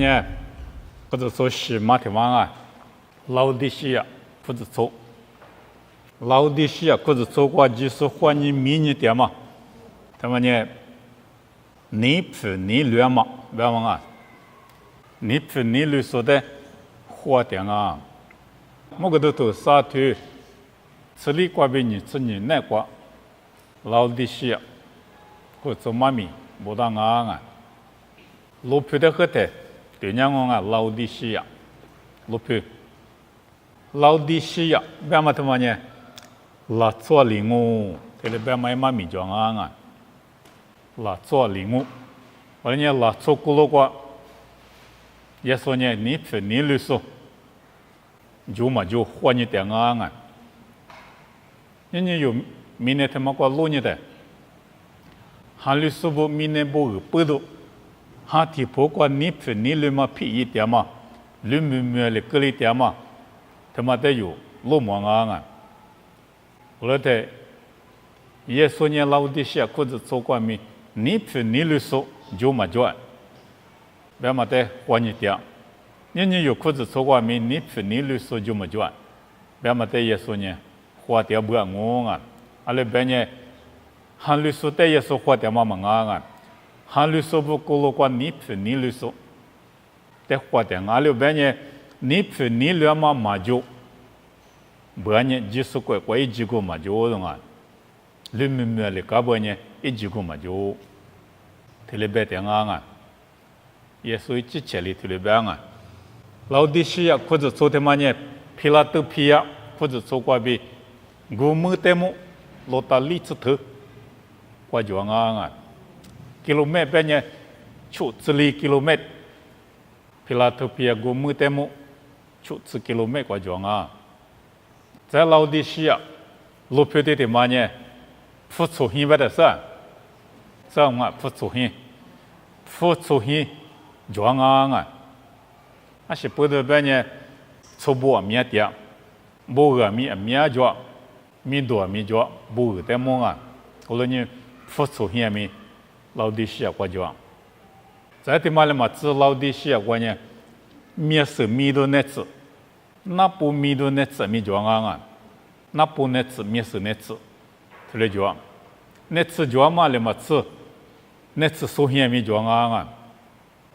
呢，或者说西马地方啊，老底西亚或者说老底西亚或者说过就是欢迎迷你点嘛，他们呢，你皮你乱嘛，别忘啊，你皮你乱说的花点啊，某个都沙土，这里瓜比你这里那瓜，老底西亚或者妈咪不当啊，路皮的和的。对娘我啊，老底西亚，路皮，老底西亚，别嘛他妈呢，拉做零五，这里别嘛米装啊，拉做零五，我呢拉做咕噜瓜，也说呢你皮你律说，就嘛就换你点啊，人家有明年他妈瓜录你的，还律说不明年不不都。哈提婆瓜你皮你律嘛皮一点嘛，律咪咪的格里点嘛，他妈的有路忙啊！我的耶稣呢老底下或者做官民，你皮你律说就嘛就，别嘛的换一点，人家有或者做官民，你皮你律说就嘛就，别嘛的耶稣呢花点不我啊，阿拉别呢，哈律说的耶稣花点嘛忙啊！哈律说不过路过你皮你律说，得花点阿六边呢，你皮你律嘛嘛就，不然呢就是乖一几个嘛就的啊，律咪咪的搞不呢一几个嘛就，特别别点啊，耶稣一切里特别别啊，老底西亚或者昨天嘛呢，皮拉多皮亚或者做过比，古木的木，罗达里子头，过就啊。kilometer banyak cuk celi kilometer Philadelphia gumu temu cuk kilometer kwa juanga 在老底西亚路边的嘛呢付出hin的是这样啊付出hin juanga 啊是不得边呢初步米点不个米着米多米着不的么啊后来呢付出hin米老底西亚国家，在地嘛了嘛，指老底西亚国呢，面是米多那子，那不米多那子米装啊，那不那子面是那子，出来讲，那子装嘛了嘛子，那子首先米装啊，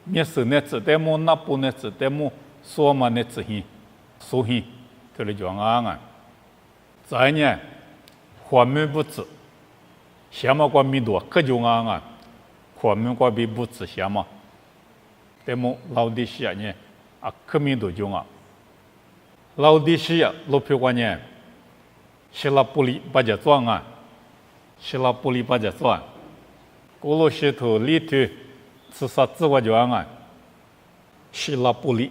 面是那子，但么那不那子，但么说嘛那子hin，首先出来讲啊，再呢，花米不子，下嘛瓜米多，可就啊。我们过比不吃些嘛，但么老底西亚呢啊，可米多种啊，老底西亚老皮瓜呢，希腊布里巴家庄啊，希腊布里巴家庄，古罗西头里头是啥子我讲啊，希腊布里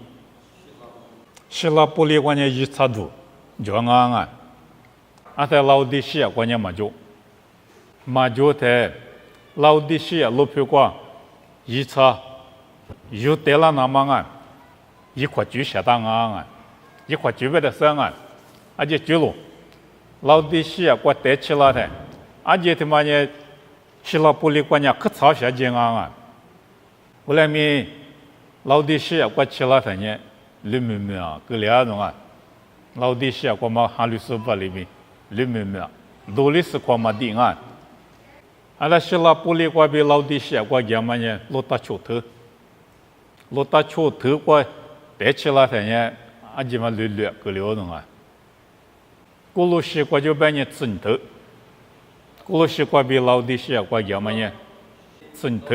瓜呢一差多讲啊，啊在老底西亚瓜呢嘛就在。老底西亚路皮瓜，一车有得了那么啊，一块就下当啊，一块就为了生啊，而且就路，老底西亚瓜带起来的，而且他妈呢，希腊布里瓜呢可吵下劲啊，后来咪老底西亚瓜起来的呢，绿咪咪啊，个两种啊，老底西亚瓜嘛哈律苏巴里面绿咪咪啊，多里是瓜嘛定啊。阿拉希腊布里瓜比老底西亚瓜讲嘛呢，罗达球头瓜带起来的呢，阿姐嘛略个了弄啊。古罗西瓜就扮演针头，古罗西瓜比老底西亚瓜讲嘛呢，针头，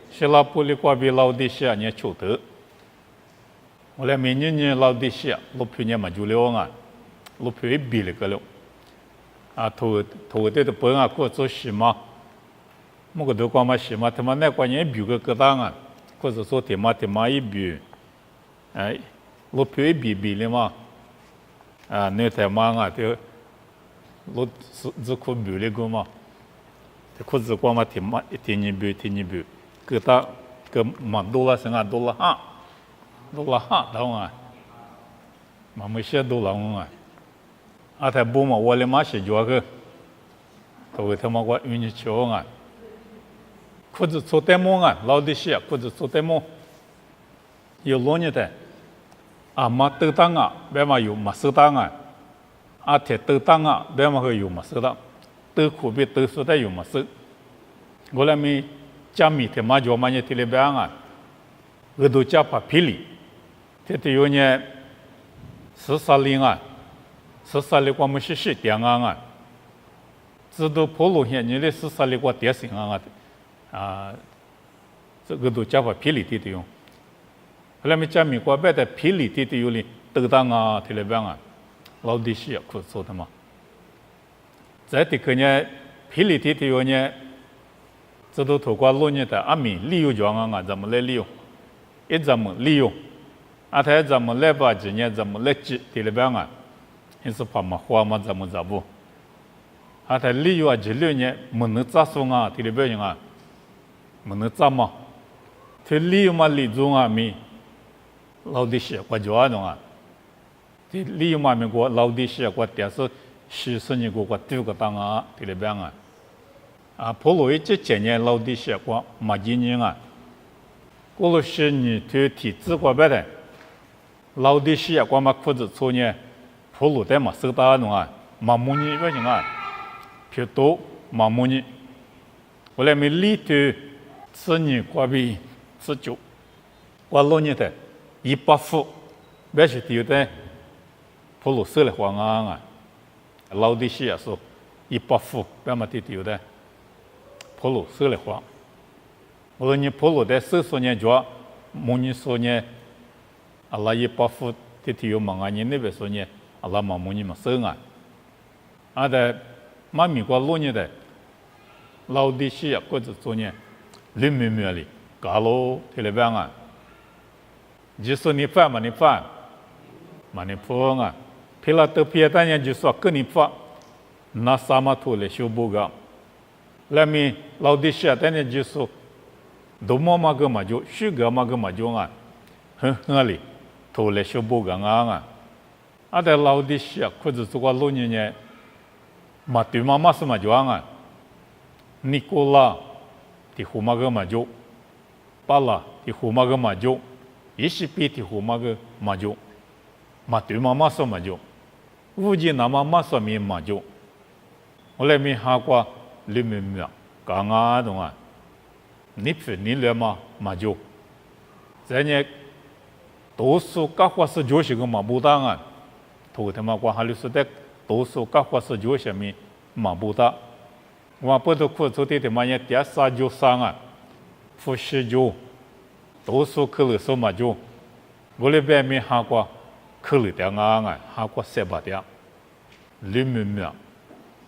希腊布里瓜比老底西亚呢球头。我来明年老底西亚，罗皮呢嘛就了啊，罗皮比了个了，啊头的本啊过做西嘛。某个都光嘛西嘛，他妈那关键比个个当啊，或者说他妈一比，哎，路皮一比了嘛，啊，那他妈啊，就路只可比了个嘛，这可是光嘛他妈一天一比，个当个嘛多了什啊多了哈，懂啊，嘛没些多了啊，啊他不嘛我来嘛是做个，头他妈我运气强啊。或者做点么啊，老底西亚或者做点么，有罗尼的，阿妈得当啊，别嘛有嘛适当啊，阿铁得当啊，别嘛会有嘛适当，得苦比得说的有嘛适，我来咪加米铁嘛就嘛呢提了别啊，我都加把皮里，这都有呢14啊，14我们是点啊，知道跑路线你的14我点行啊，这个都加把皮里的用。后来咪加米国别的皮里的有哩得当啊，提了别啊，老底西也可做的嘛。在这个呢，皮里的有呢，这都透过罗呢的阿米利用讲啊，怎么来利用？一怎么利用？啊，他怎么来把几年怎么来记？提了别啊，也是怕嘛花嘛怎么咋不？啊，他利用啊几6年，没能咋说啊？提了别啊，没能咋嘛？他利用嘛利用啊米。老底西国家弄啊，这利用嘛美国老底西国电视40年国丢个当啊，这里边啊，啊，普罗一这几年老底西国马几年啊，过了10年对体制国别的，老底西国嘛裤子穿呢，普罗的嘛收大弄啊，马木尼为什么？偏多马木尼，后来没里头10年国比19，国6年的。100副，别是丢的，普鲁士的黄啊，老底西也说100副，别么丢的，普鲁士的黄。我说你普鲁的40年做，模拟说呢，阿拉100副的丢忙啊，你那边说呢，阿拉嘛模拟嘛生啊，啊的，嘛美国6年的，老底西也或者做呢，2米里，搞喽，这里边啊。就说你发嘛，你发，嘛你破啊，皮拉德皮单年就说跟你发，那啥嘛土来修补个，来咪老底下单年就说，多么嘛个嘛就，许个嘛个嘛就啊，很里，土来修补个啊，啊在老底下或者做个6年呢，嘛对嘛嘛是嘛就啊，尼古拉，的胡嘛个嘛就，巴拉的胡嘛个嘛就。20户嘛个马就，嘛对嘛嘛说嘛就，50那嘛说咪嘛就，我来咪哈过2米，刚啊懂啊，你分你了嘛就，在呢，多数各花是就是个嘛不当啊，头他妈光哈里说的多数各花是就是咪嘛不当，我不都苦做的嘛也第3就3啊，复习就。多数可能说嘛就，我那边没哈过，可能的啊，哈过7-8点，2米，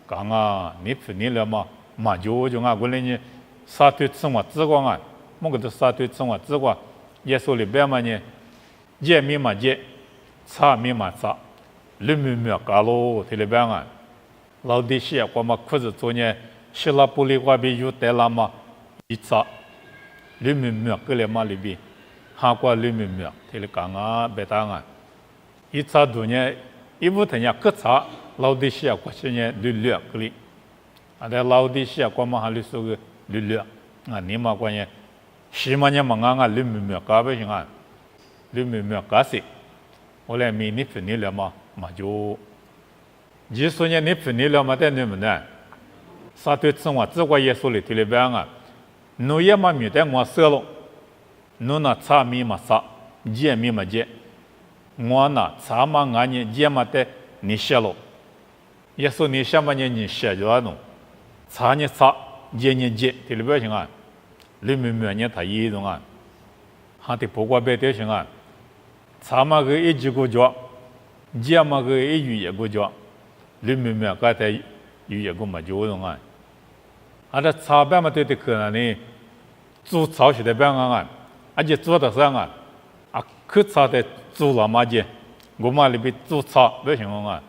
刚啊，你分你了嘛就就啊，我那呢，3对生活之光啊，么个都3对生活之光，也说里边嘛呢，1米嘛1，3米嘛3，2米搞喽，这里边啊，老底西我嘛裤子做呢，希腊玻璃外边有带了嘛，12米个了嘛里边，哈过2米，这里讲啊别当啊，一查多呢，一不等下各查老底西过去呢6个里，啊在老底西过嘛哈里说个6啊，你嘛过呢，西嘛呢嘛啊2米搞不行啊，2米搞死，我来米你分你了嘛就，你说呢你分你了嘛在你们呢，3对生活只过耶稣里这里边啊。侬也嘛没得我说了，侬那3米嘛3，1米嘛1，我那3嘛2年1嘛得你写了，也说你写嘛你写就弄，3年3，1年1，这里边行啊，2米呢他一种啊，还得不过别的行啊，3嘛个1个角，1嘛个1个角，2米个在1个嘛就种啊。啊，这差别嘛对的可能呢，做潮湿的边啊，而且做的上啊，啊，可差的做了嘛的，我嘛里边做差为什么啊？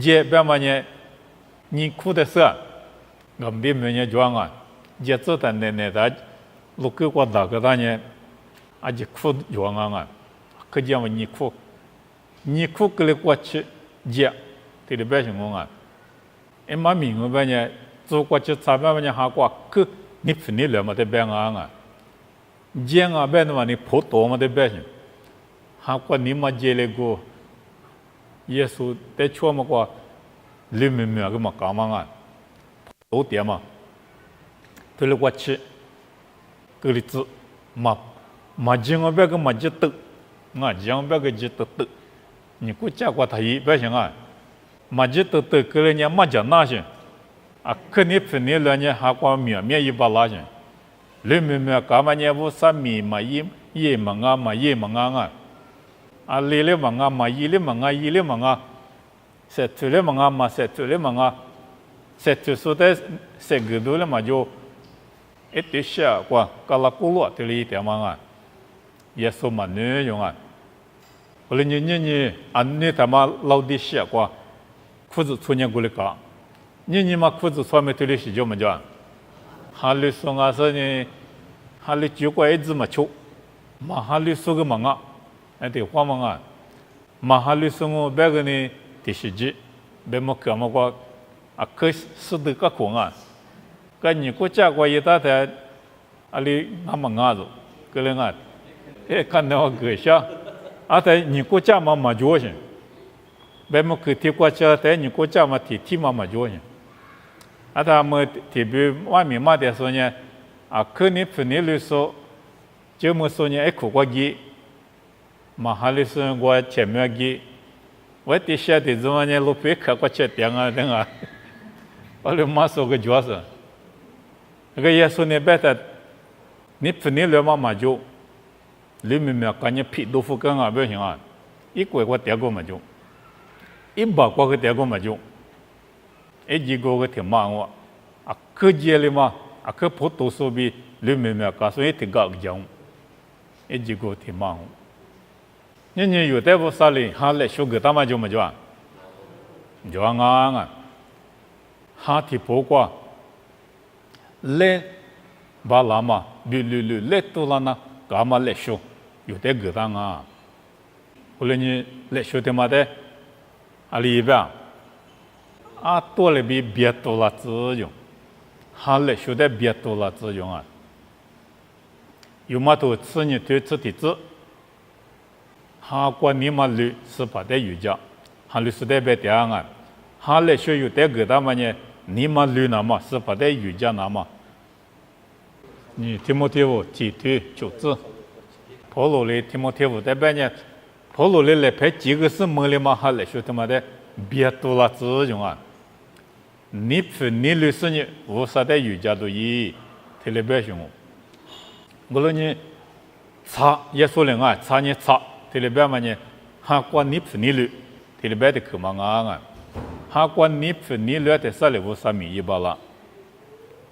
这边嘛呢，你苦的是，我们边呢装啊，这做的呢的，如果我大个呢，啊这苦装啊，可见我你苦个里过去，这，对的为什么啊？哎嘛明白呢？做过去差别嘛，哈过去你分你了嘛的边啊，煎啊别的嘛，你普多嘛的百姓，还管你嘛接那个耶稣在说嘛个里面个嘛干嘛啊，多点嘛，对了我吃，个例子嘛煎啊别个嘛接得，啊煎啊别个接得，你国家国他一百姓啊，嘛接得个人家嘛讲那些，啊肯定分你人家还管面一把那些。里面干嘛呢？我啥米嘛一嘛啊嘛一嘛啊，啊里嘛啊嘛一里嘛啊一里嘛啊，设出里嘛啊嘛设出里嘛啊，设出说的设个多了嘛就一堆下qua嘎啦咕噜这里一点嘛啊，耶稣嘛内容啊，后来你安尼他妈老的下qua，裤子穿年过来搞，你嘛裤子穿没这里洗就么叫。哈里松啊说呢，哈里就过一只嘛球，嘛哈里说个嘛啊，哎对话嘛啊，嘛哈里松我别个呢第十集，别么干么个啊可是的个空啊，个你国家过一大台，啊里那么啊子，个人啊，哎看到个下，啊在你国家嘛做些，别么去提国家在你国家嘛提嘛做些。啊，他们特别外面嘛的说呢，啊，可能分你来说，就么说呢，一苦过去，嘛哈里说我前面去，我底下的怎么呢，路边看过吃点啊等啊，我就马说个角色，那个耶稣呢，别的，你分你来嘛就，里面感觉皮豆腐干啊不行啊，一个点过嘛就，一把个点过嘛就。一几个挺忙我，啊，可接了嘛，啊，可普多说比里面告诉你挺高讲，一几个挺忙。你有的不啥哩，哈来修个大嘛就么就啊，就啊，哈提破挂，来把拉嘛，来多了呢，干嘛来修，有的个当啊，后来你来修的嘛的，啊里边。啊，多了比别多了自用，还来学的别多了自用啊。有么多次你对此的字，还管你嘛律是把的语教，还律是的别这样啊，还来学有的个他们呢，你嘛律那么是把的语教那么，你提摩太武提推九字，保罗的提摩太武在边呢，保罗的来拍几个是么的嘛，还来学他妈的别多了自用啊。你分你律师呢，无啥的语家都一，特别白熊。我说你查耶稣人啊，查你查，特别白嘛呢，还管你分你律，特别白的可嘛啊，还管你分你律的啥嘞无啥米一把啦，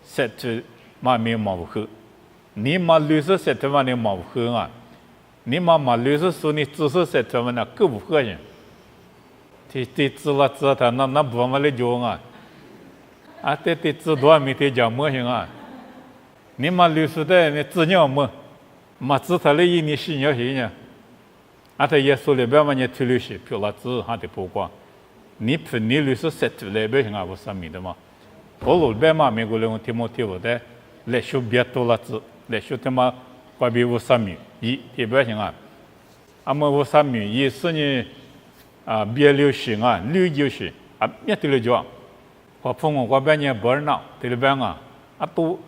设置嘛没毛喝，你嘛律师设置嘛你毛喝啊，你嘛律师说你知识设置嘛那更不合人，这知了知他那不嘛来讲啊。啊，这知多没得讲么行啊？你嘛律师的你知鸟么？嘛知他的一你是鸟谁呢？啊，他耶稣里边嘛你推律师票了知还得曝光，你分你律师设置里边行啊，不上面的嘛？保罗边嘛美国人提摩太我的来修别多了知，来修他妈关闭无上面一这边行啊？啊么无上面一是呢啊别流行啊，旅游是啊，面对了讲。我朋友我边呢不闹，对了边啊，啊都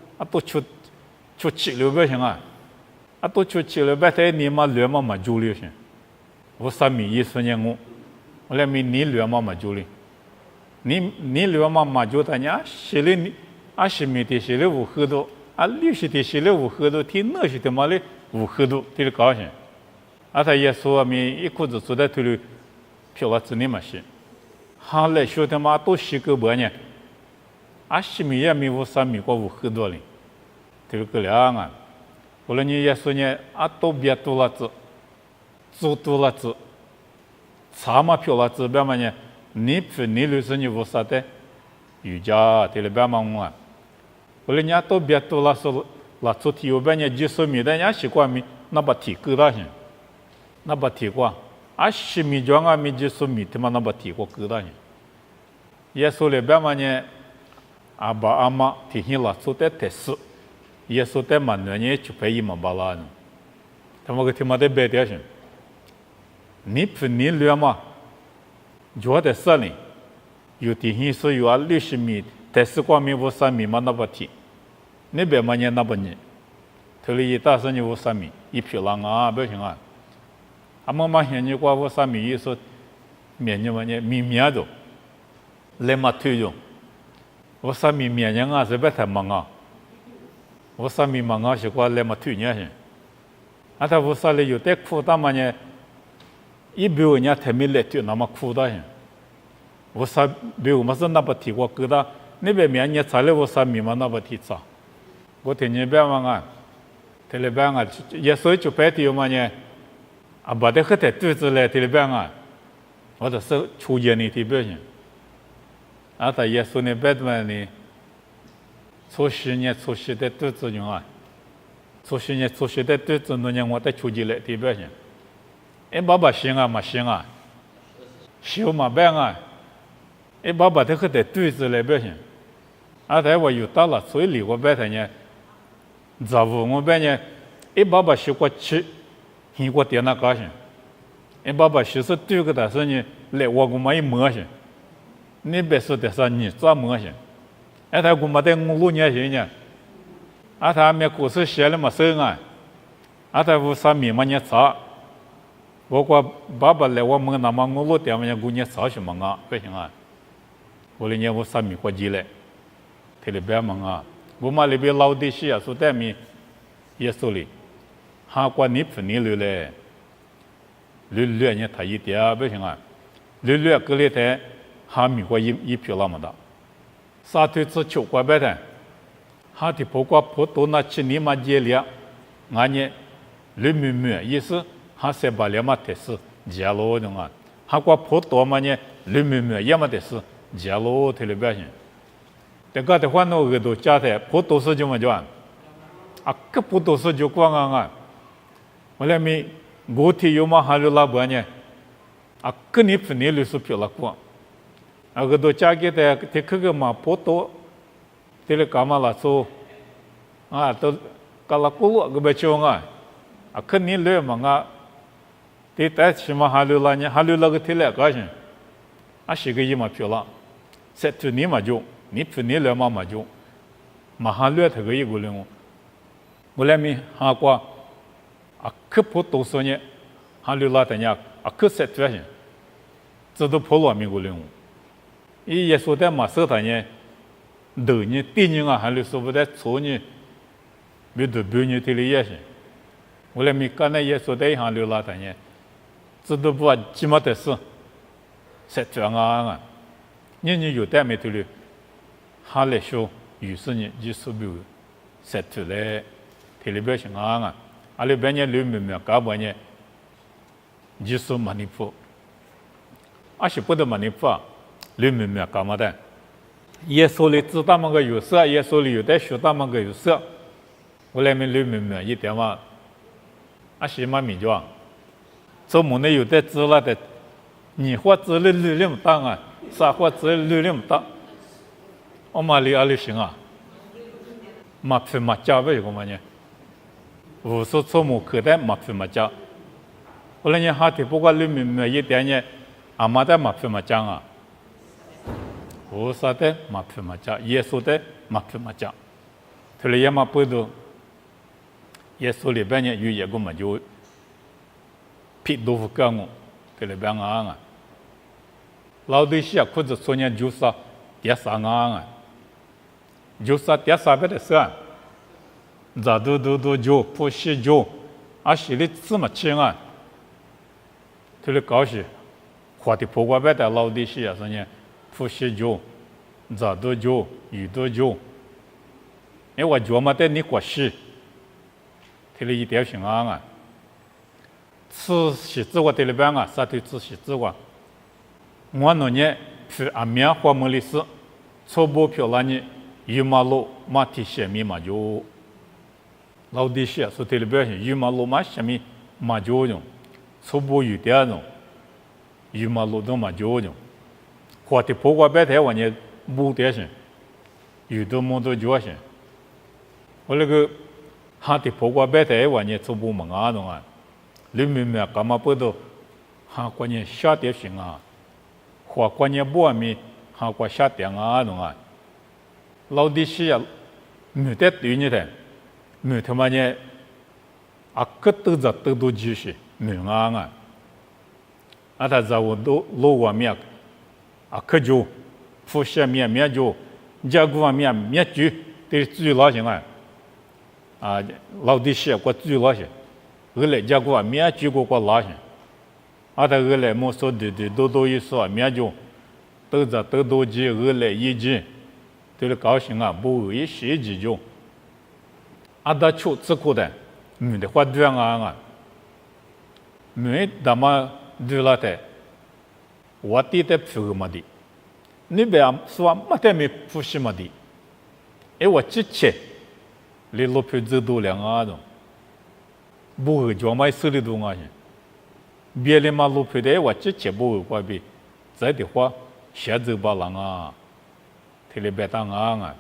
出气了不行啊，啊都出气了不在你嘛乱嘛住了行，我啥米意思呢我来米你乱嘛住了，你乱嘛住他呢，写了你啊是米的写了无很多，啊历史的写了无很多，听那些的嘛嘞无很多，对了高兴，啊他也说米一裤子坐在头里，票了子你嘛是，他来说他妈都写个不呢。啊，西米也没有啥米过无很多嘞，这个两啊，后来你也说呢，啊都别多了子，做多了子，查嘛票了子，别嘛呢，你分你律师你无啥的，瑜伽这里别嘛啊，后来人都别多了说，那做题有别呢，就说米的人习惯米，那把题够大些，那把题过，啊西米讲啊米就说米他妈那把题过够大些，也说了别嘛呢。阿爸阿妈提醒了做的特事，耶稣在满年也就被伊嘛巴拉呢，他们个听嘛在白点上，你不你略嘛，就在山里，有地形是有60米，但是光米53米嘛那不提，那边嘛也那不呢，头里一大山就53米，一漂亮啊，不行啊，俺们嘛现在过53米，一说面呢嘛呢面都，来嘛推着，53米面呢啊是不太忙啊。53米忙啊，是过来嘛推呢些，啊他53里有点苦大嘛呢，一表人家台面来推那么苦大些，53表嘛是那不提过疙瘩，那边面呢查了53米嘛那不提查，我听人别嘛啊，听了别啊，也所以就白提嘛呢，啊把这个台对子来听了别啊，我就是出现的提别些，啊他也说呢别的呢。初10年初10的对子用啊，初10年初10的对子那年我在出去来这边去，哎爸爸行啊嘛行啊，修嘛办啊，哎爸爸这个在对子来边去，啊台我有到了所以里我白他呢，早午我白呢，哎爸爸修过去，听过点那高兴，哎爸爸修是对个但是呢来我我没摸去，你别说的是你做摸去。哎，他姑妈在5、6年前呢，啊，他没故事写了嘛生啊，啊，他53米嘛年查，我爸爸来我们那么5、6点嘛年过年查什么啊，不行啊，我来年53米过季嘞，特别别忙啊，我嘛那边老的些啊，说带米也说哩，哈过你不你留嘞，留呢他一点不行啊，留个里头哈米过一票那么大。沙推子球过白的，哈的不过普通那去年嘛接了，俺呢6米意思哈才把两嘛的是接了的啊，哈过普通嘛呢6米也嘛的是接了的了白些，这个的话那个都加的普通是就么叫啊，个普通是就光啊，我来咪我提有嘛哈了拉不呢，个你不你60票了光。个都加给的，这个嘛不多，这个干嘛啦说，啊都搞了过路个不中啊，肯定累嘛啊，这但起码还留了呢，还留了个体来高兴，是个一嘛票了，这就你嘛就，你不你来嘛就，嘛还留这个一个人，我来咪哈过，可不多少呢，还留了的呢，可是这些，这都破了咪个人。伊也说的嘛，说他呢，头呢、第年啊，还是说不得错呢，别都别呢，这里也是。我来没干那也说的一行留了他呢，这都不起码的是，实这样啊，人有的没头里，哈来说有时呢就是没有，实出来，这里边是啊，阿里边呢留没搞不呢，就是马尼坡，是不得马尼坡。里面干嘛的？耶稣里知道么个有色，耶稣里有的学到么个有色。我来面里面一点嘛，是嘛米叫，做么呢有的知了的，你或知了力量大啊，啥或知了力量大，我嘛里阿里行啊，嘛皮嘛加为什么呢？我说做么可的嘛皮嘛加，我来呢哈提不过里面一点呢，阿妈的嘛皮嘛加啊。菩萨的马皮马加，耶稣的马皮马加，他们也嘛不都，耶稣里边呢有一个嘛就皮豆腐干我，这里边啊，老对西啊，或者说呢就是第三啊，就是第三边的事啊，咋都就不是就，是的这么轻啊，他们搞些，花的破瓜边的老对西啊说呢。不是就，咋都就，有都就，我觉嘛的你过去，提了一点行啊，吃西子我提了半啊，啥都吃西子我，我那年去阿面花木里斯，初步票那呢，有马路马蹄下面嘛就，老的些说提了半行，有马路马下面嘛就用，初步有点用，有马路都嘛就用。花的破瓜白台湾呢，不得行，有的么都就行。我那个哈的婆瓜白台玩意做不忙啊东啊，里面面干嘛不都哈关键下点行啊，或关键不咪哈过下点啊东啊，老的是啊，没得对你的，没他妈呢，啊个都就是没啊，啊他在我都老外面啊可就，富下面就，家国面就得最老行啊。啊，老的些过最老些，后来家国面就过老些，啊，他后来没说的都一说面就，都急，后来一急，对了高兴啊，不一些急就，啊，他出吃苦的，没得花对啊，没他妈对了的，我弟的服么的，你别说没得没服什么的，哎，我之前。你老婆子多两啊种，不会专门xử理多啊些，别的嘛老婆的我之前不会怪别，再的话下周把人啊，提了别当啊，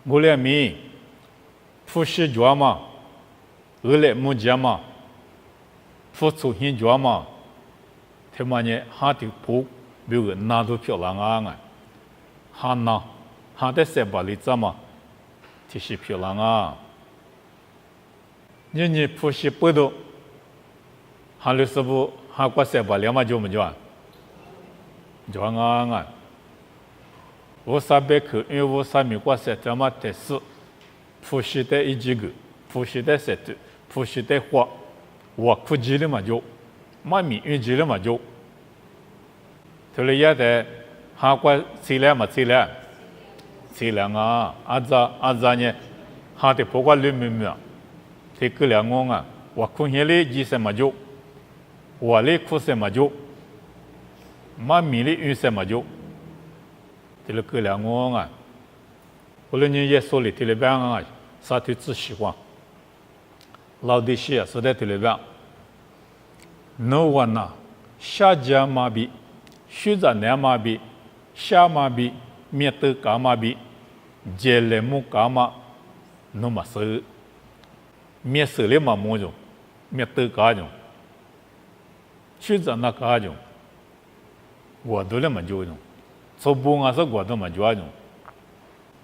我俩咪，夫妻抓嘛，后来没家嘛，付出很抓嘛，他妈呢哈的不，比如拿到漂亮啊，哈的谁把你怎么？这是漂亮啊！你夫妻不都，哈律师傅哈过三百两嘛就没就啊？就啊！我300口，因为我3米过三这么得是，夫妻的一几个，夫妻的三对，夫妻的花，我哭急了嘛就，妈咪运急了嘛就，后来也得哈过谁来嘛谁来。这两啊，阿扎呢，哈的不管里面，这个两个啊，我看见了几什么就，我嘞哭什么就，妈咪嘞运什么就，这个两个啊，后来你也说了，这里边啊，啥都只喜欢，老的些是在这里边，no one 啊，下家嘛比，学着南嘛比，下嘛比。面对干嘛比，接来木干嘛，那么是面手里嘛么种，面对干种，去着那干种，我都那么就种，做不啊是我都么就种，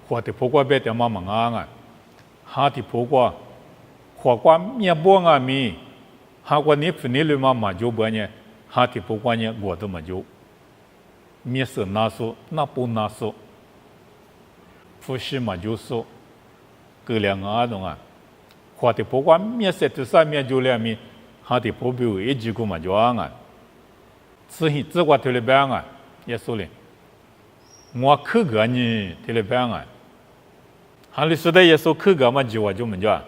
或的不过别的嘛忙啊，哈的不过，或过面不啊米，哈过你分你里嘛就不呢，哈的不过呢我都么就。面是拿手，那不拿手，夫妻嘛就说，各两个种啊，或者不管面色的上面就两面，他的不比一几个嘛就啊，只管推了边啊，也说了，我口个呢推了边啊，哈里时代也说口个嘛就么就啊，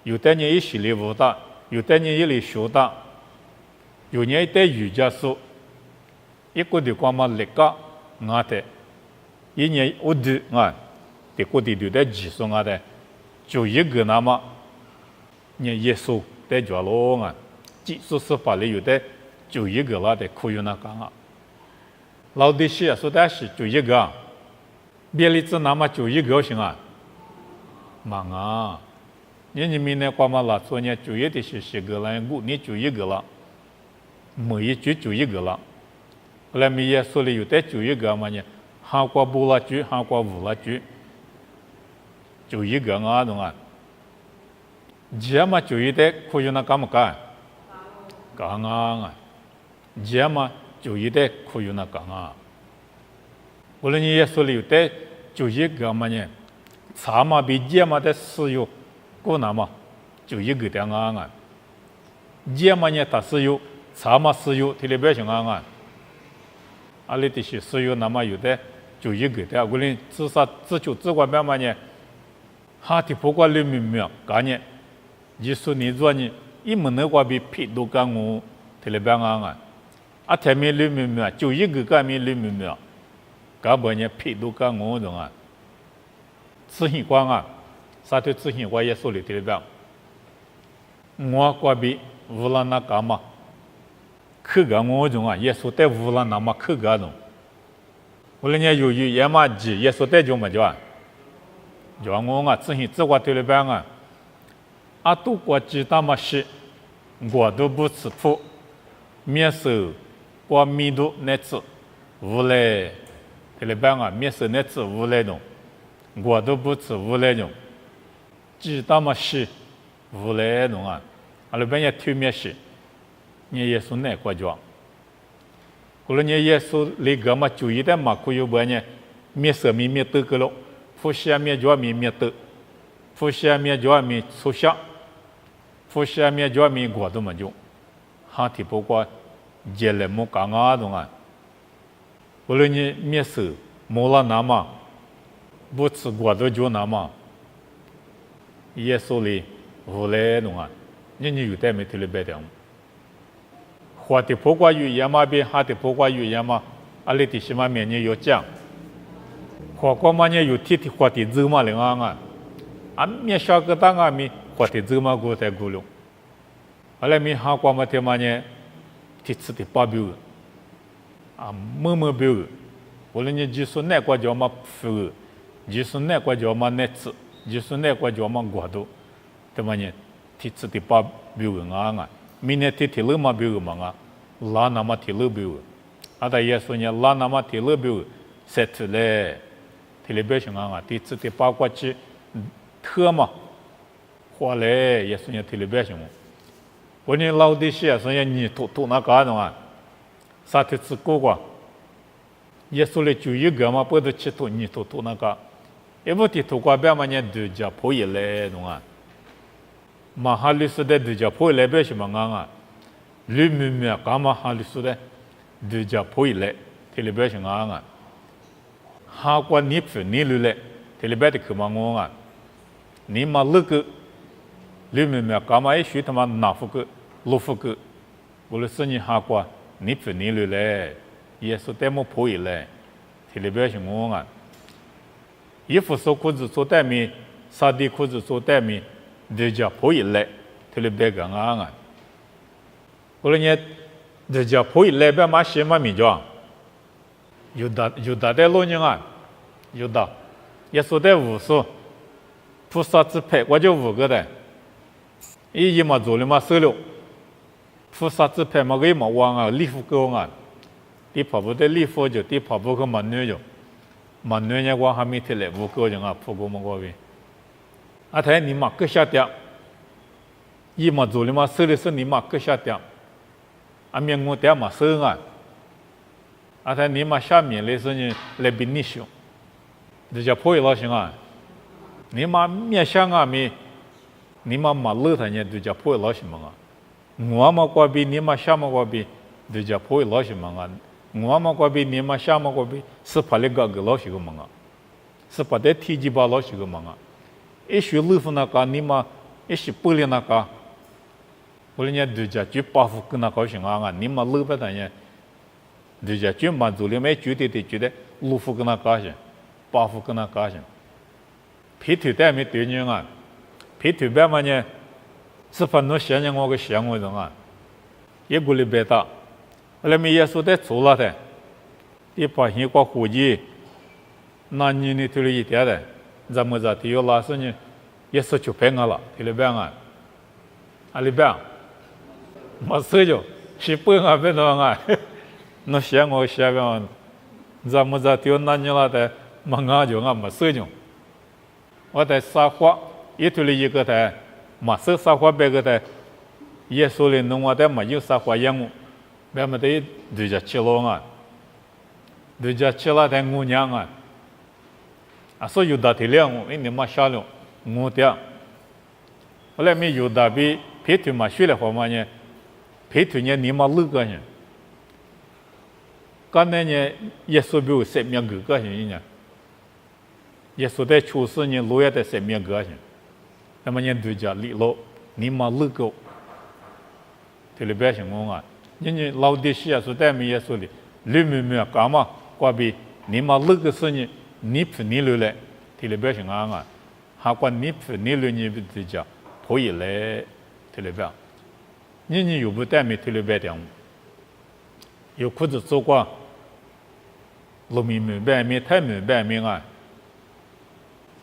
有的人一系列武打，有的人一类学打，有人一代瑜伽说。一个的光嘛力个我的，一年我的啊，这个的在技术我的，就一个那么，你耶稣在角落啊，技术是法律有的，就一个那的可以那讲啊，老的些说的是就一个，别的只那么就一个行啊，忙啊，你明年光嘛拉做呢就一的是个了，你就一个了，每一句就一个了。后来米也说了有的就一个嘛呢，韩国不拉句，韩国无拉句，就一个啊种啊，这嘛就一的可以那干么干？干啊，这嘛就一的可以那干啊。后来你也说了有的就一个嘛呢，茶嘛比这嘛的石油，过那嘛就一个的啊，这嘛呢它石油，茶嘛石油，这里边行啊。阿里的些石油那么有的就一个的，无论至少只管办嘛呢，哈的不管里面没有干呢，你说你做呢，一门那个比皮都干我，这里边啊，啊前面里面没有，就一个干面里面没有，干不呢皮都干我种啊，执行官啊，啥对执行官也说了这里边，我个比无论那干嘛。口个我种啊，也说带乌了那么口个种，我那年由于也嘛急，也说带就么叫啊，就我啊，自行自我对了班啊，阿都国际大马西，我都不吃苦，面手过米度乃至无赖，对了班啊，面手乃至无赖种，我都不吃无赖种，几大马西无赖种啊，阿拉班也推面西，你耶稣乃国家。后来你耶稣来个嘛，注意的嘛，可有不呢？面色面面都个了，富下面脚面面都，富下面脚面粗下，富下面脚面过都么就，哈提不过，接来么讲啊种啊。后来你面色没了那么，不吃过都就那么，耶稣来无来种啊，你有带没听了白的？花的破瓜鱼也嘛比哈的破瓜鱼也嘛，阿里的西嘛面呢有讲，花瓜嘛呢有天天花的走嘛灵啊，啊面小个当啊面花的走嘛过在过了，后来面哈瓜嘛天嘛呢，天吃的八标，啊么标，后来呢就是那瓜叫嘛腐，就是那瓜叫嘛奶吃，就是那瓜叫嘛瓜多，对嘛呢，天吃的八标啊。明年天天路嘛标嘛啊，拉那么天路标，阿达耶稣呢拉那么天路标，塞出来，天里边上啊，天次天八卦去特嘛，花来耶稣呢天里边上，我呢老的些所以你吐那干的啊，啥天吃过过，耶稣来就一个嘛，不得吃吐你吐那个，也不地吐过边嘛呢都叫破一来的啊。嘛哈律师的对家破来别什么啊？绿米米啊，干嘛哈律师的对家破来，这里边什么啊？哈过你不你绿来，这里边的可嘛我啊？你嘛那个绿米米啊，干嘛一学他妈拿副个路副个，我了说你哈过你不你绿来，耶稣带么破来，这里边什么啊？衣服说裤子做带面，沙地裤子做带面。对家破一来，这里别个啊！后来呢，对家破一来，别嘛些嘛米叫，有大的老人啊，有大，也说的无数，菩萨之派，我就5个的，一嘛做了嘛收了，菩萨之派嘛个嘛往啊，礼服个啊，地跑步的礼服就地跑步个蛮女就，蛮女呢我还没提来5个人啊，跑过么个位。阿太你妈搁下掉，一嘛做了嘛收的是你妈搁下掉，阿面我掉嘛收啊，阿太你妈下面来是呢来比你凶，这叫破一老行啊，你妈面相啊面，你妈马路他呢就叫破一老行嘛啊，我嘛过比你妈下嘛过比，就叫破一老行嘛啊，我嘛过比你妈下嘛过比，是怕那个老行个嘛啊，是怕在体积把老行个嘛啊。一学路夫那个，你嘛一学玻璃那个，我人家对家就保护跟那高兴啊！你嘛路不等人，对家就满足了没觉得路夫跟那高兴，保护跟那高兴。皮头带没对人啊，皮头白嘛呢，是反正想想我个想我人啊，一个礼拜大，后来没耶稣在做了的，一把鲜花火鸡，那年你推了一点的。咱们这体育老师呢，也是就骗我了，体育班啊，阿里班，没事就，是不我别弄啊，那想我想边，咱们这体育那年了的，没我就我没事就，我在撒花，一推了一个的，没事撒花别个的，耶稣的弄我的没有撒花养我，别么的对着吃了啊，对着吃了的姑娘啊。啊，所以有大体量，你嘛下了，我的。后来没有大比皮头嘛学了好嘛呢，皮头呢你嘛六个人，刚才呢耶稣比我3面个人呢，耶稣在出世呢路也在3面个人，那么呢对家里头你嘛六个，这里边情况啊，人老的西啊说带没耶稣的，里面干嘛挂比你嘛六个是呢。你不你流来，这里边是啊，还管你不你流你不对家，可以来这里边，你又不带没这里边的，有裤子做过，路面没白面太没白面啊，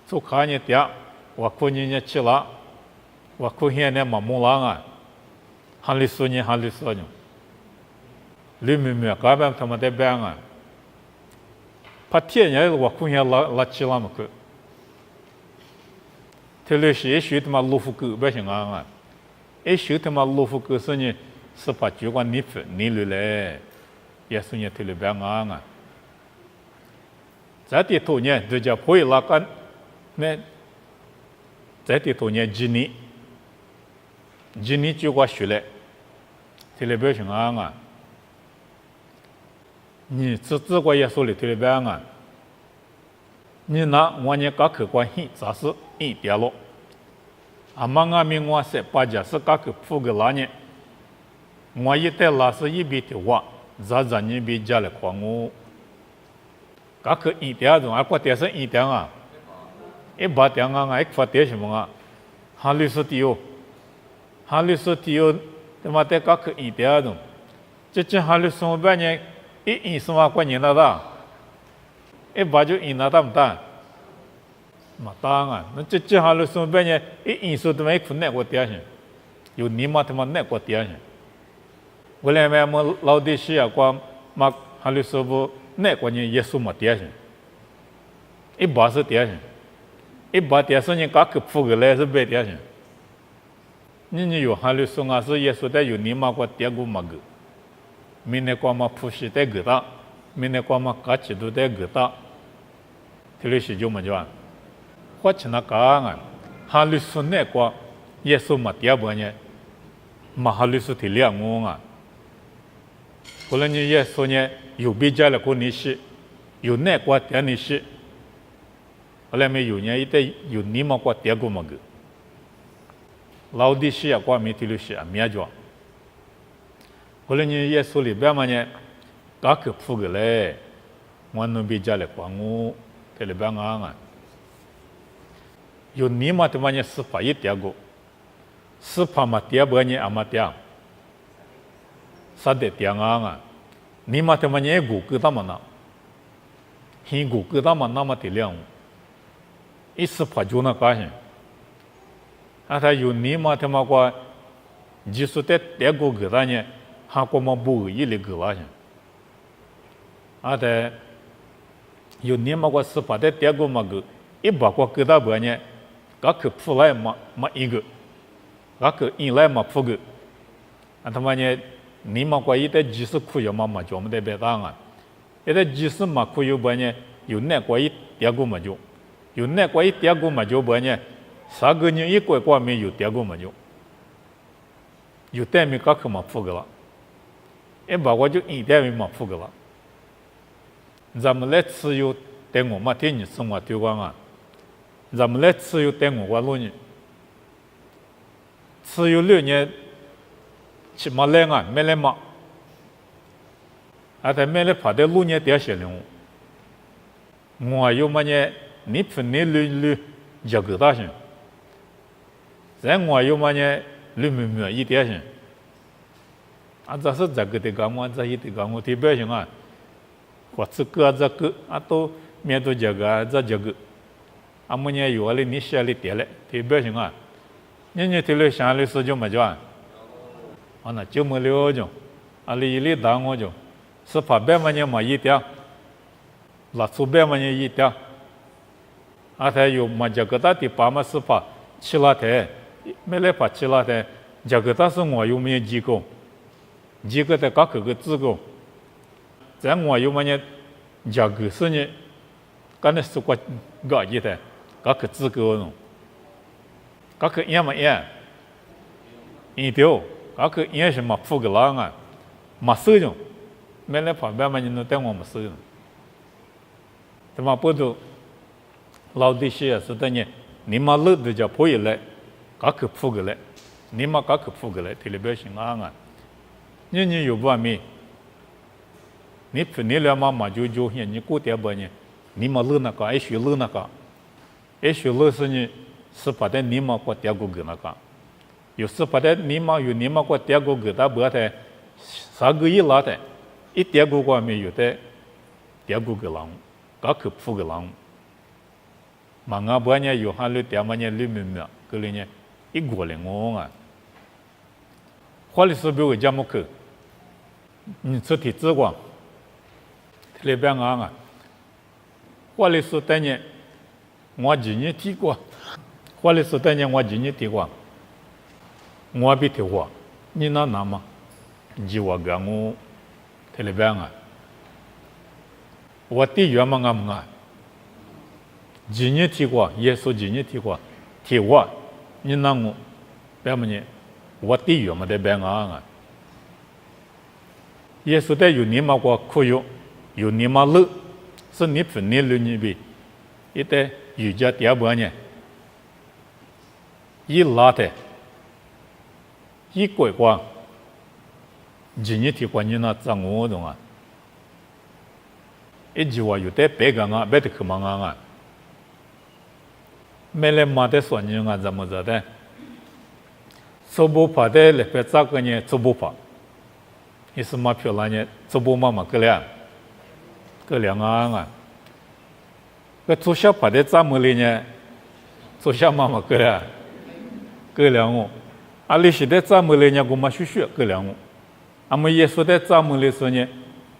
做卡你点，我可你去了，我可现在嘛木lang啊，哈里说你。里面搞办他们的办啊，怕天爷我可现拉起了嘛个，他那些学他妈罗浮狗不行啊，学他妈罗浮狗是呢，是怕就管你分你来，也是呢他那办啊。在地头呢，就叫破拉干，那在地头呢，几年就管学来，他那不行啊。你自个也说的特别啊，你拿我呢搞客观性咋是一点了？阿妈阿咪我是把家是搞个铺个拉呢，我一带拉是一边的话，咋你别家来夸我，搞个一点钟，过点是一点啊，一把点啊，一发点什么啊？哈律师的哟，他妈的搞个一点钟，这哈律师我半年。一什么关键的啦？一把就赢了大不大？嘛当然，那这哈了什么半年一说他妈一困难过点去，有你妈他妈难过点去。我来买么老的西亚光嘛哈了说不难过年也说么点去，一把是点去，一把点是你刚去铺个来是白点去。你有哈了说啊是也说的有你妈过点过么个。明年光嘛普西在给他，明年光嘛嘎起都在给他，这里是就么讲，或者那干啊，哈律师那光也说嘛第二半年，嘛哈律师提两我啊，后来你也说呢，有比较了过你是，有那光点你是，后来没有呢，一代有你嘛光点过么个，老的是啊光没提了是啊，没讲。后来你也说里边嘛呢，搞个铺个嘞，我能比较来管我，在里边啊，有你嘛的嘛呢司法一点个，司法嘛点不呢阿嘛点，啥的点啊，你嘛的嘛呢古个他们那，很古个他们那么的量，一司法就那干些，啊他有你嘛的嘛个，就是在点个个他呢。哈过么不一类个哇些，啊的有年嘛个司法的点个么个，一把个给他不呢，噶去铺来嘛一个，噶去引来嘛铺个，啊他妈呢，你嘛个一代几十块要嘛就我们得别当啊，一代几十嘛块要不呢，有那个一点个嘛就，有那个一点个嘛就不呢，啥个人一个没有点个嘛就，有代没噶去嘛铺个了。一把我就一点没嘛铺个了，咱们来持有带我嘛天你生活对光啊，咱们来持有带我话6年，持有6年，起码来啊没来嘛，啊他没来怕的6年点些了，我有嘛呢？你分你捋这个大些，在我有嘛呢？捋一点些。啊，这是这个的讲我，这一的讲我，特别行啊，或这个啊都面对这个这个，啊么呢有了你写的点了，特别行啊，你提了想的事就没叫啊，啊那就没了就，啊里打我就，是怕别么呢嘛一点，拉出别么呢一点，啊他有嘛这个他的爸妈是怕起了台，没来怕起了台，这个他是我有没有机构。几个在搞个资格，在我有么呢？这个是呢，刚才说过搞一的，搞个资格喏，搞个样么样？一条，搞个样什么铺个浪啊？没收着，没来旁边嘛，你能带我们收着？他妈不都老的些是的呢？你妈老的叫破一来，搞个铺个来，你妈搞个铺个来，特别行啊！你有不没？你分你两妈就现你过点不呢？你妈老那个，爱学老那个，爱学老是呢，是把的你妈过点过个那个，有时把的你妈有你妈过点过个，他不的，啥个一拉的，一点过没有的，点过个狼，搞去铺个狼，嘛我不呢有哈律点嘛呢律明明，个里呢一过来我啊，花里是不会讲么去，你出题之光，里边啊，花里是等呢，我今年提过，花里是等呢我今年提过，我比提过，你那嘛，你我讲我，里边啊。我第原嘛啊，今年提过，耶稣今年提过，提我，你那我，别么呢？我第原嘛在边啊，耶稣在有你嘛过苦有你嘛乐，是你分你乐你比，一代有家第二波呢，一拉的，一鬼光，今年提过你那掌握懂啊？一句话有得别个啊，别的去忙啊，没来嘛的说你啊怎么着的？做不怕的来别咋个呢？做不怕，你是嘛漂亮呢？做不嘛个了，个两啊，个做小怕的咋么哩呢？做小嘛个了，个两哦，啊历史的咋么哩呢？我嘛学学个两哦，啊么耶稣的咋么哩说呢？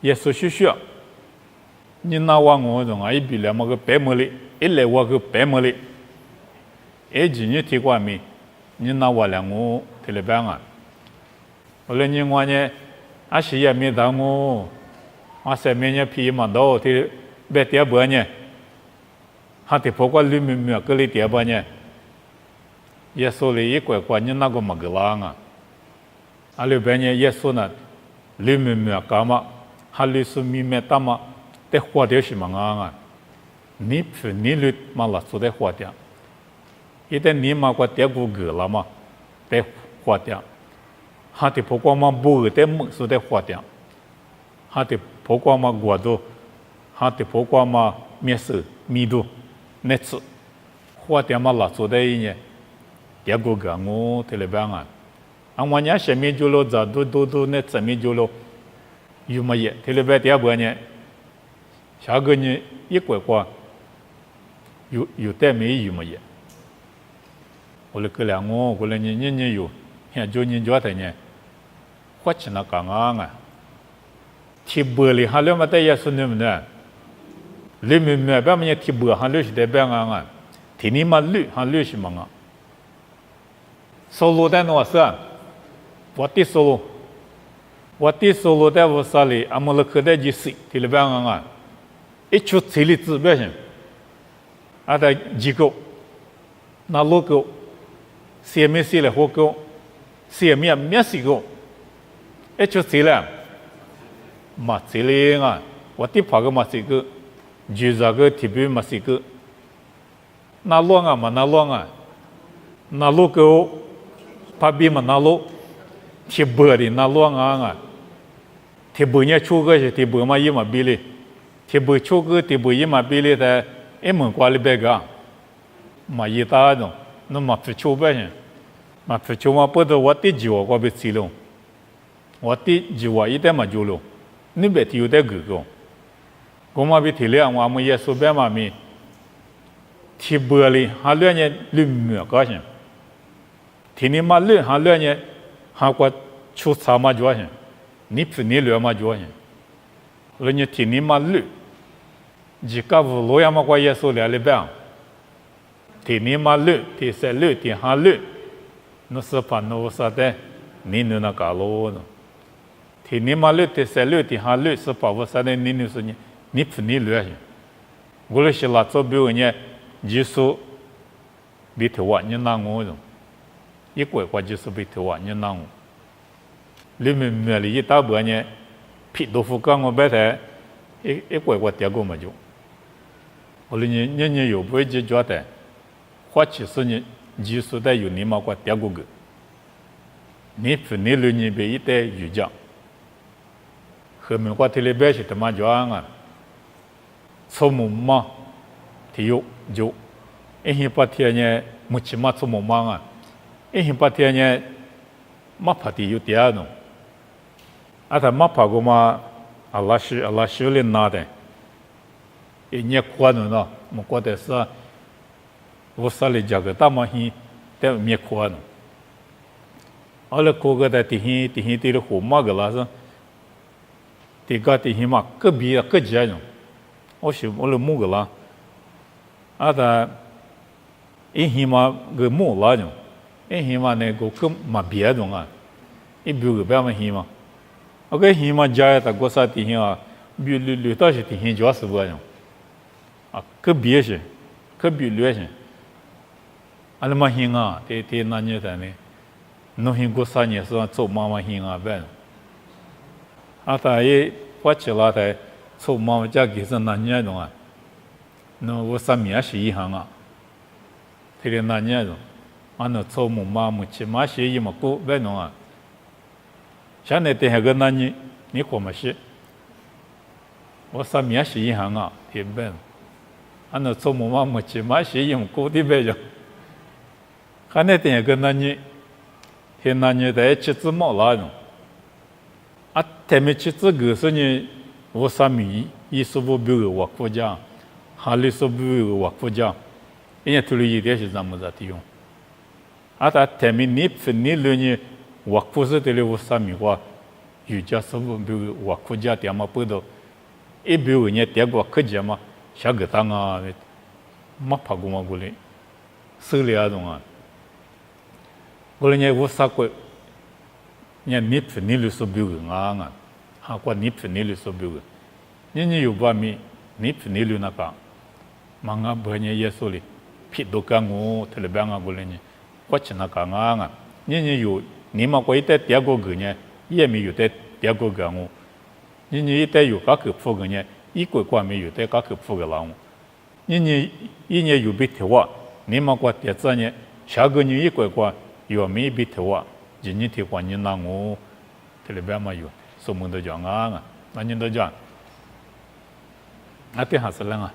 耶稣学学。你那话我种啊，一比两么个白么哩，一来我个白么哩，一今年提过没？你那话两我提了班啊，后来你话呢，啊是也没当我，啊上面呢皮嘛到提白点半呢，还提破过里面个里点半呢，耶稣里一块块你那个么个浪啊，啊里边呢耶稣呢里面干嘛，还里是里面干嘛？得花掉什么啊？你分你律嘛了，做得花掉。一旦你嘛过点过个了嘛，得花掉。哈的不光嘛不得么，是得花掉。哈的不光嘛过多，哈的不光嘛面试密度那次，花掉嘛了做得一年，点过个我特别棒啊！啊，我伢下面就了咋都那上面就了，有么嘢？特别点过呢？下个呢一拐qua有带没有么嘢？我来个两我过来年有，现就年就的呢，花钱那干啊！提拨里还了么带也是那么的，里面没别么呢提拨还了是带别啊，提你嘛绿还了是么啊？收入的那是，我的收入在我手里，俺们了可得就是提了别啊。一出财力指标性，啊的机构，那路狗，谁没谁来活狗，谁没谁狗，一出财了，嘛财力啊，我地跑个嘛谁个，就这个特别嘛谁个，那路啊嘛那路啊，那路狗，怕比嘛那路，铁薄的那路啊，铁薄呢出个是铁薄嘛一嘛比例。铁不出个铁不一嘛比例的，一门挂里边个，嘛一大种，那么不出呗些，嘛不出嘛不得我的计划我被吃了，我的计划一点嘛就了，你别提有点个个，我嘛被提了，我们也说别嘛咪，铁不里还两年绿没高兴，提你嘛绿还两年，还过出差嘛高兴，你不你绿嘛高兴，人家提你嘛绿。几个无路呀嘛，我也说了里边，提你嘛绿，提三绿，提哈绿，那是怕那啥的，你那搞路呢？提你嘛绿，提三绿，提哈绿，是怕我啥的，你说你不你绿去？我那些拉走比如呢，就说比头啊，你拿我种，一个月就是比头啊，你拿我，里面没里一大半呢，皮豆腐干我白菜，一个月点过么就。我说你有不会解决的，或者是你就是在有你嘛个点过个，你分你了你别一代语讲，后面话提了别是他妈讲啊，出门嘛，提有就，一天八天呢，目前嘛出门嘛啊，一天八天呢，嘛怕提有点喏，啊他嘛怕过嘛，阿拉修炼拿的。一年过年了，我觉得是我啥哩家个大毛线，在面哭呢。后来哭个在地形地里火嘛个啦是，地形嘛个别个家种，我是我来木个啦，他一形嘛个木啦种，一形嘛那个嘛别种啊，一别个别嘛形嘛，我个形嘛家他个啥地形啊，绿到是地形主要是不种，个别是，个别绿是，那么形啊，这那年代呢。侬形过啥年是做妈妈形啊呗？他也发起来的，做妈妈家给是哪年种啊？侬我啥面是一行啊？这里哪年种？那做妈妈起码是一么过呗侬啊？现在这个哪年你过么是？我啥面是一行啊？对呗？那做妈妈起码是一么过的呗种？现在这个哪年？现那年代妻子冇那种，他们妻子个是呢，我啥米，伊是不比个我国家，哈里是不比个我国家，人家土里一点是咱们在地用，他们你分你了呢，我国是这里我啥米话，有家是不比个我国家点嘛不到，一比个呢点过客家嘛，下个当啊，没拍过嘛过来，手里那种啊。我呢，我啥个，你分你了是比个啊，哈过你分你了是比个，你有把米，你分你了那个，忙啊不呢耶稣哩，皮都干我，特别办啊过来呢，我去那个啊，你有，你嘛过一代第二个呢，也没有代第二个干我，你一代有个克服个呢，一个关没有代个克服个啦我，你一年有被贴话，你嘛过第二呢，下个年一个关。有没比头啊？今年提关年那我，这里边嘛有，什么都讲啊，那人都讲，那点还是啷个？